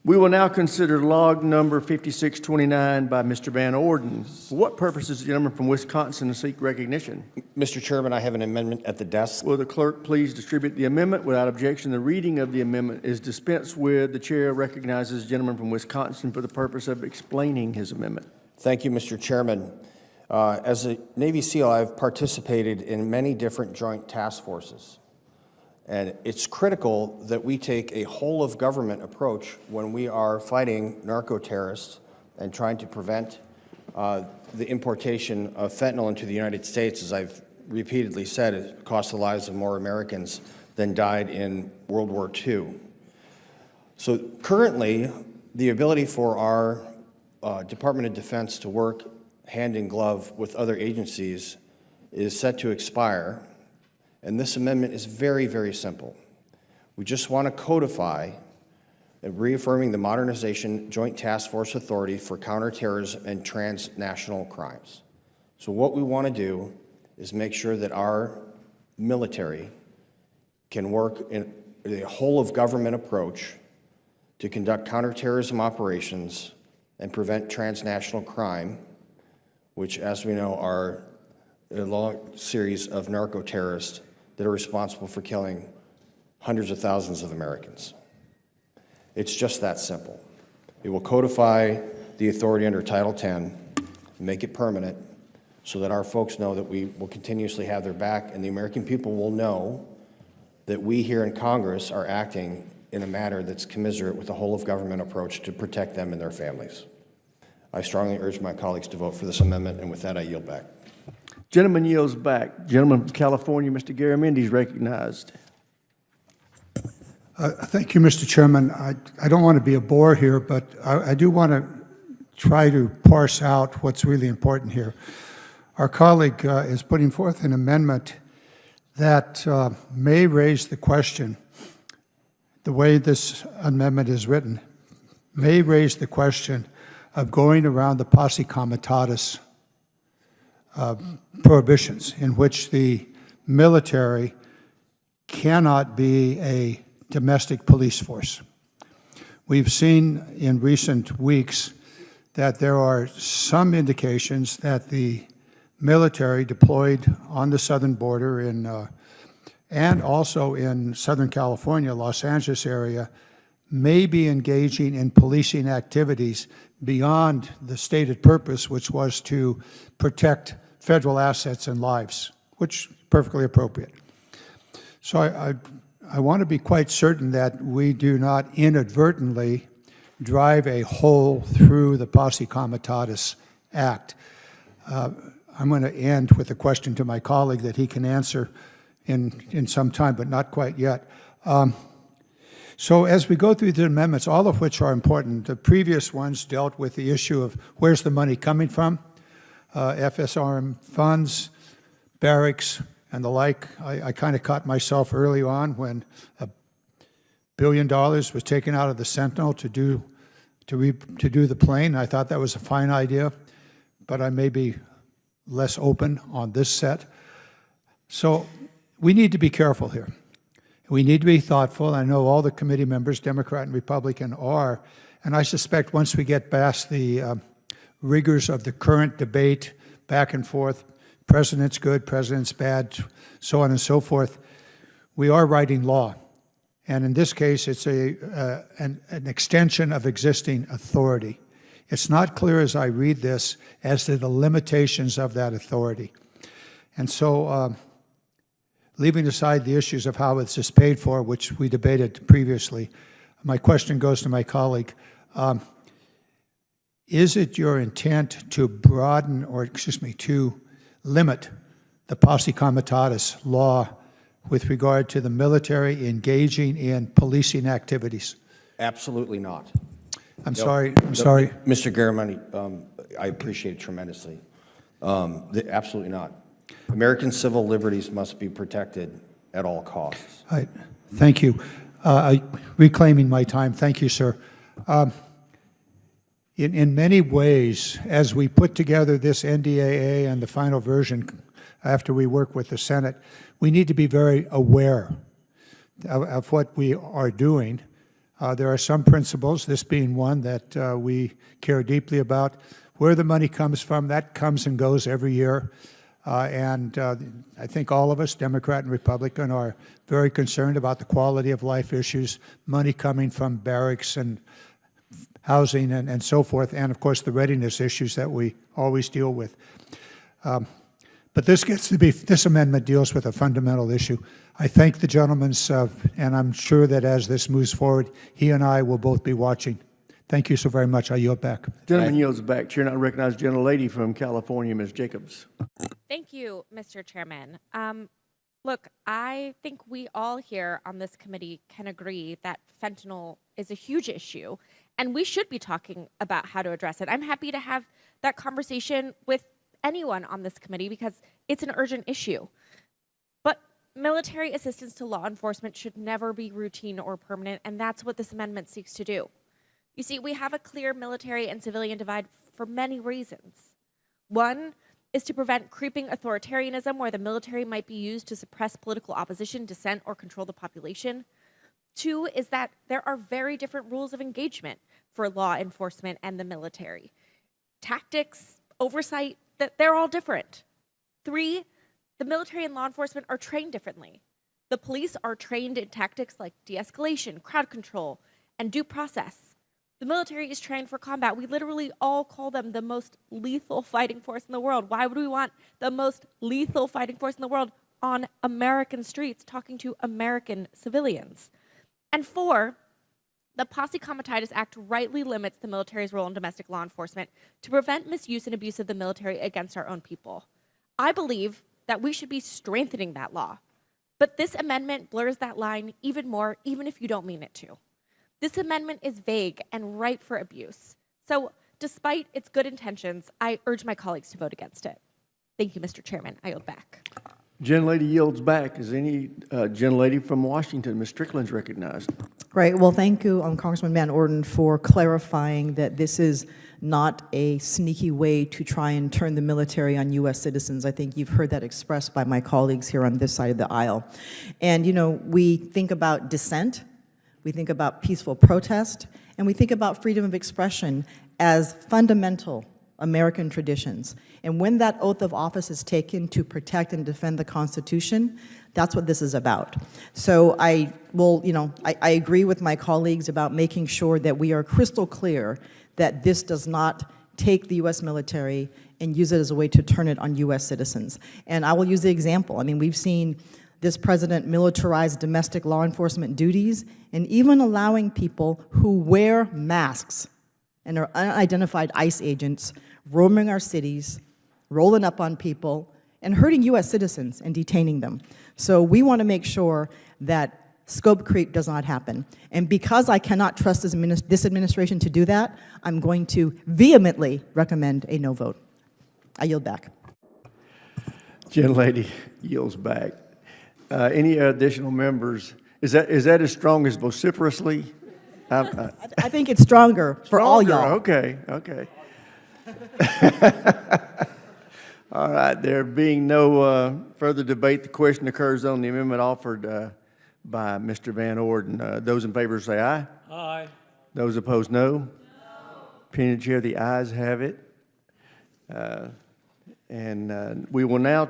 We will now consider log number 5629 by Mr. Van Orden. For what purpose does the gentleman from Wisconsin seek recognition? Mr. Chairman, I have an amendment at the desk. Will the clerk please distribute the amendment? Without objection, the reading of the amendment is dispensed with. The chair recognizes the gentleman from Wisconsin for the purpose of explaining his amendment. Thank you, Mr. Chairman. As a Navy SEAL, I've participated in many different joint task forces. And it's critical that we take a whole-of-government approach when we are fighting narco-terrorists and trying to prevent the importation of fentanyl into the United States. As I've repeatedly said, it costs the lives of more Americans than died in World War II. So currently, the ability for our Department of Defense to work hand in glove with other agencies is set to expire. And this amendment is very, very simple. We just want to codify reaffirming the Modernization Joint Task Force Authority for counterterrorism and transnational crimes. So what we want to do is make sure that our military can work in a whole-of-government approach to conduct counterterrorism operations and prevent transnational crime, which, as we know, are a long series of narco-terrorists that are responsible for killing hundreds of thousands of Americans. It's just that simple. It will codify the authority under Title 10, make it permanent, so that our folks know that we will continuously have their back, and the American people will know that we here in Congress are acting in a manner that's commensurate with the whole-of-government approach to protect them and their families. I strongly urge my colleagues to vote for this amendment, and with that, I yield back. Gentleman yields back. Gentleman from California, Mr. Garamendi, is recognized. Thank you, Mr. Chairman. I don't want to be a bore here, but I do want to try to parse out what's really important here. Our colleague is putting forth an amendment that may raise the question, the way this amendment is written, may raise the question of going around the Posse Comitatus prohibitions, in which the military cannot be a domestic police force. We've seen in recent weeks that there are some indications that the military deployed on the southern border and also in Southern California, Los Angeles area, may be engaging in policing activities beyond the stated purpose, which was to protect federal assets and lives, which is perfectly appropriate. So I want to be quite certain that we do not inadvertently drive a hole through the Posse Comitatus Act. I'm going to end with a question to my colleague that he can answer in some time, but not quite yet. So as we go through the amendments, all of which are important, the previous ones dealt with the issue of where's the money coming from, FSRM funds, barracks, and the like. I kind of caught myself early on when $1 billion was taken out of the Sentinel to do the plane. I thought that was a fine idea, but I may be less open on this set. So we need to be careful here. We need to be thoughtful. I know all the committee members, Democrat and Republican, are, and I suspect once we get past the rigors of the current debate, back and forth, president's good, president's bad, so on and so forth, we are writing law. And in this case, it's an extension of existing authority. It's not clear as I read this as to the limitations of that authority. And so, leaving aside the issues of how this is paid for, which we debated previously, my question goes to my colleague. Is it your intent to broaden, or excuse me, to limit the Posse Comitatus law with regard to the military engaging in policing activities? Absolutely not. I'm sorry. Mr. Garamendi, I appreciate it tremendously. Absolutely not. American civil liberties must be protected at all costs. Right. Thank you. Reclaiming my time. Thank you, sir. In many ways, as we put together this NDAA and the final version after we work with the Senate, we need to be very aware of what we are doing There are some principles, this being one, that we care deeply about. Where the money comes from, that comes and goes every year. And I think all of us, Democrat and Republican, are very concerned about the quality of life issues, money coming from barracks and housing and so forth, and of course the readiness issues that we always deal with. But this amendment deals with a fundamental issue. I thank the gentleman, and I'm sure that as this moves forward, he and I will both be watching. Thank you so very much. I yield back. Gentleman yields back. Chair now recognizes gentlelady from California, Ms. Jacobs. Thank you, Mr. Chairman. Look, I think we all here on this committee can agree that fentanyl is a huge issue, and we should be talking about how to address it. I'm happy to have that conversation with anyone on this committee because it's an urgent issue. But military assistance to law enforcement should never be routine or permanent, and that's what this amendment seeks to do. You see, we have a clear military and civilian divide for many reasons. One is to prevent creeping authoritarianism where the military might be used to suppress political opposition, dissent, or control the population. Two is that there are very different rules of engagement for law enforcement and the military. Tactics, oversight, they're all different. Three, the military and law enforcement are trained differently. The police are trained in tactics like de-escalation, crowd control, and due process. The military is trained for combat. We literally all call them the most lethal fighting force in the world. Why would we want the most lethal fighting force in the world on American streets talking to American civilians? And four, the Posse Comitatus Act rightly limits the military's role in domestic law enforcement to prevent misuse and abuse of the military against our own people. I believe that we should be strengthening that law. But this amendment blurs that line even more, even if you don't mean it to. This amendment is vague and ripe for abuse. So despite its good intentions, I urge my colleagues to vote against it. Thank you, Mr. Chairman. I yield back. Gentlelady yields back. Is any gentlelady from Washington? Ms. Strickland's recognized. Great. Well, thank you, Congressman Van Orden, for clarifying that this is not a sneaky way to try and turn the military on U.S. citizens. I think you've heard that expressed by my colleagues here on this side of the aisle. And, you know, we think about dissent, we think about peaceful protest, and we think about freedom of expression as fundamental American traditions. And when that oath of office is taken to protect and defend the Constitution, that's what this is about. So I agree with my colleagues about making sure that we are crystal clear that this does not take the U.S. military and use it as a way to turn it on U.S. citizens. And I will use the example. I mean, we've seen this president militarize domestic law enforcement duties and even allowing people who wear masks and are unidentified ICE agents roaming our cities, rolling up on people, and hurting U.S. citizens and detaining them. So we want to make sure that scope creep does not happen. And because I cannot trust this administration to do that, I'm going to vehemently recommend a no vote. I yield back. Gentlelady yields back. Any additional members? Is that as strong as vociferously? I think it's stronger for all y'all. Okay, okay. All right, there being no further debate, the question occurs on the amendment offered by Mr. Van Orden. Those in favor say aye. Aye. Those opposed, no. No. Opinion of the chair, the ayes have it. And we will now